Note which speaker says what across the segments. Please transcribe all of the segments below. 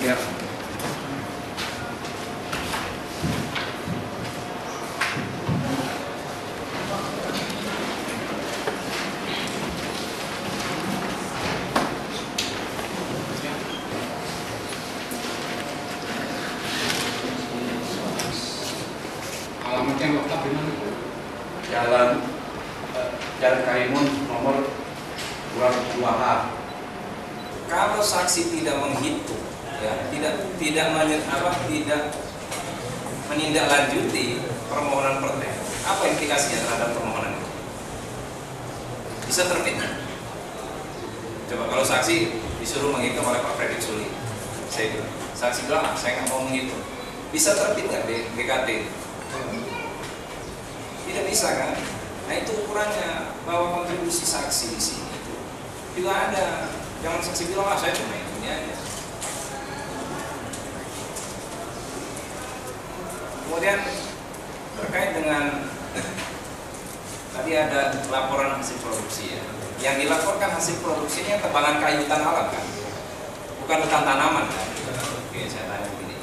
Speaker 1: Ya. Alamat yang lengkap di mana?
Speaker 2: Jalan Karimun nomor 22H.
Speaker 3: Kalau saksi tidak menghitung, ya, tidak menindaklanjuti permohonan protes, apa implikasinya terhadap permohonan itu? Bisa terbit nggak? Coba kalau saksi disuruh menghitung oleh Pak Fredrik Suli, saksi bilang, saya nggak mau menghitung, bisa terbit nggak di BKT? Tidak bisa kan? Nah itu ukurannya, bahwa kontribusi saksi di sini itu juga ada. Jangan saksi bilang, saya cuma ini aja. Kemudian terkait dengan tadi ada laporan hasil produksi ya. Yang dilaporkan hasil produksinya tebangan kayu hutan alam kan, bukan hutan tanaman kan. Oke, saya tanya begini.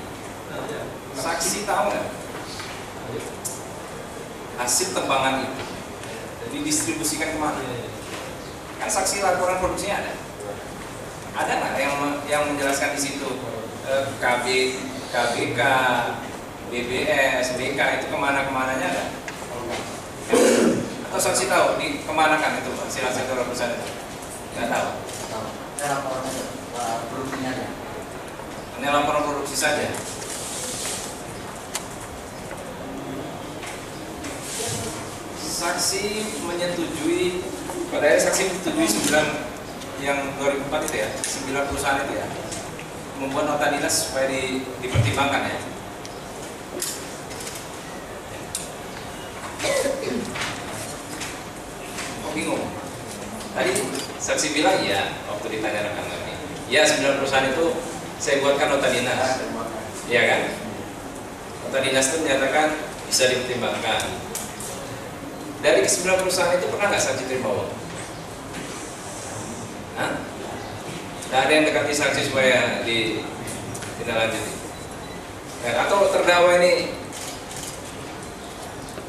Speaker 3: Saksi tahu nggak hasil tebangan itu didistribusikan kemana? Kan saksi laporan produksinya ada. Ada nggak yang menjelaskan di situ KBK, BBS, BK itu kemana-kemananya ada? Atau saksi tahu di kemana kan itu hasil produksi itu? Nggak tahu.
Speaker 2: Laporan produksinya ada.
Speaker 3: Hanya laporan produksi saja. Saksi menyetujui, padahal saksi menyetujui 9 yang 2004 itu ya, 9 perusahaan itu ya, membuat nota dinas supaya dipertimbangkan ya. Kok bingung? Tadi saksi bilang iya, waktu ditanya rekan kami, ya 9 perusahaan itu saya buatkan nota dinas, iya kan? Nota dinas itu menyatakan bisa dipertimbangkan. Dari ke-9 perusahaan itu pernah nggak saksi terima uang? Hah? Nah, ada yang dekati saksi supaya ditindaklanjuti. Ya, atau terdakwa ini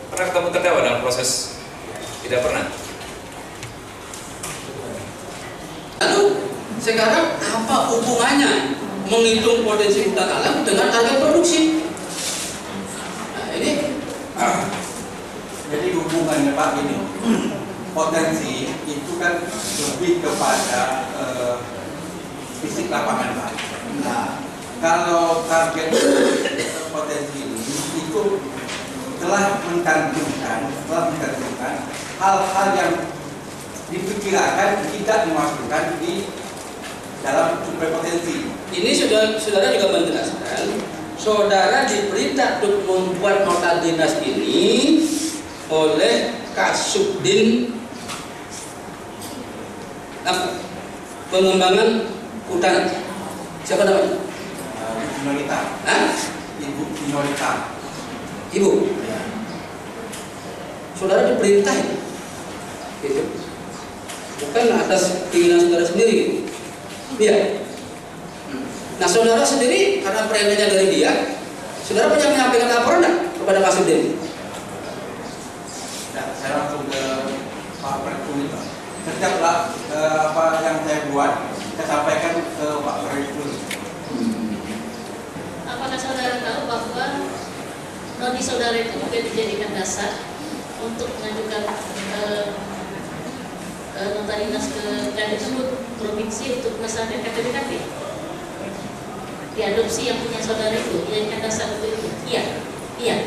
Speaker 3: pernah ketemu terdakwa dalam proses? Tidak pernah.
Speaker 4: Lalu sekarang apa hubungannya menghitung potensi hutan alam dengan harga produksi? Nah, ini
Speaker 2: Jadi hubungannya Pak ini, potensi itu kan lebih kepada fisik lapangan Pak. Nah, kalau target potensi ini itu telah mencantumkan hal-hal yang diperkirakan tidak dimasukkan di dalam survei potensi.
Speaker 4: Ini saudara juga menjelaskan, saudara diperintah untuk membuat nota dinas ini oleh Kasubdin pengembangan hutan. Siapa namanya?
Speaker 2: Minorita.
Speaker 4: Hah?
Speaker 2: Ibu Minorita.
Speaker 4: Ibu.
Speaker 2: Ya.
Speaker 4: Saudara diperintah gitu. Bukan atas keinginan saudara sendiri. Iya. Nah, saudara sendiri karena perintahnya dari dia, saudara punya menyampaikan laporan enggak kepada Kasubdin?
Speaker 2: Nah, saya langsung ke Pak Presiden. Setiap apa yang saya buat, saya sampaikan ke Pak Presiden.
Speaker 5: Apakah saudara tahu bahwa nodi saudara itu juga dijadikan dasar untuk mengajukan nota dinas ke Kemdikbud provinsi untuk pelaksanaan KPBKP? Diadopsi yang punya saudara itu dijadikan dasar untuk itu? Iya, iya.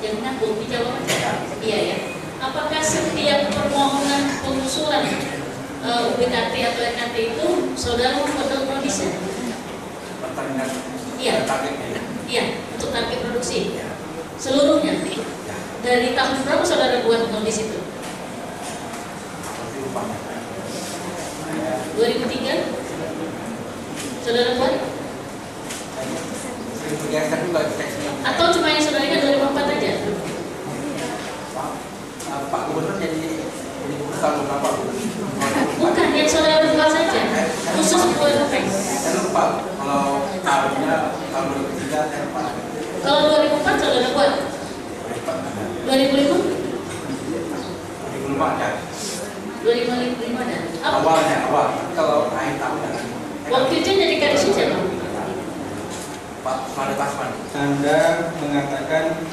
Speaker 5: Yang menanggung dijawab aja. Iya ya. Apakah setiap permohonan pengusulan UBKT atau RKT itu saudara membuat nodisnya?
Speaker 2: Pertanyaan.
Speaker 5: Iya. Iya, untuk target produksi. Seluruhnya. Dari tahun berapa saudara buat nodis itu? 2003? Saudara buat? Atau cuma yang saudara ingat 2004 aja?
Speaker 2: Pak Gubernur jadi tahun berapa?
Speaker 5: Bukan, yang saudara buat saja. khusus buat apa?
Speaker 2: Saya lupa kalau tahunnya tahun 2003 saya lupa.
Speaker 5: Kalau 2004 saudara buat? 2005?
Speaker 2: 2005 ada.
Speaker 5: 2005 ada. Apa?
Speaker 2: Awal. Kalau akhir tahun jangan.
Speaker 5: Waktu itu jadi kadis siapa?
Speaker 2: Pak Made Pasman.
Speaker 6: Anda mengatakan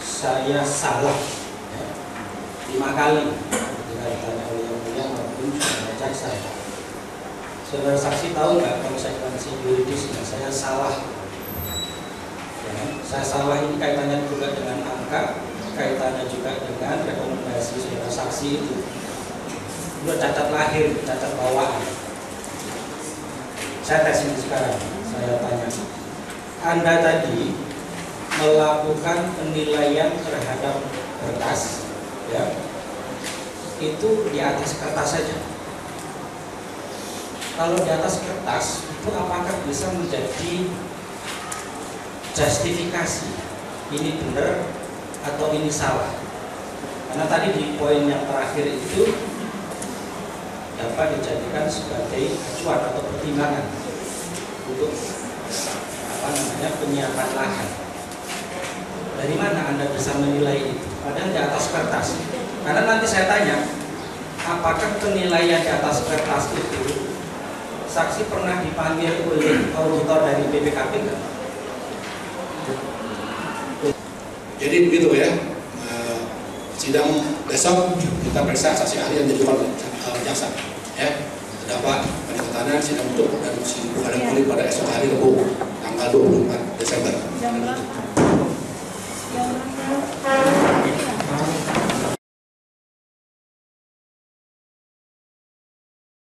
Speaker 6: saya salah 5 kali ketika ditanya oleh yang mulia maupun saudara jaksa. Saudara saksi tahu nggak konsekuensi yuridisnya saya salah? Ya, saya salah ini kaitannya juga dengan angka, kaitannya juga dengan rekomendasi saudara saksi itu. Udah cacat lahir, cacat bawaan. Saya tes ini sekarang, saya tanya. Anda tadi melakukan penilaian terhadap kertas, ya, itu di atas kertas saja. Kalau di atas kertas, itu apakah bisa menjadi justifikasi ini benar atau ini salah? Karena tadi di poin yang terakhir itu dapat dijadikan sebagai acuan atau pertimbangan untuk penyiapan lahan. Dari mana Anda bisa menilai itu? Padahal di atas kertas. Karena nanti saya tanya, apakah penilaian di atas kertas itu saksi pernah dipanggil oleh auditor dari BPKP enggak?
Speaker 1: Jadi begitu ya. Sidang besok kita periksa saksi ahli yang diajukan oleh jaksa. Ya, terdapat penetapan sidang tutup dan sidang kulit pada esok hari Rabu tanggal 24 Desember.
Speaker 7: Jam berapa?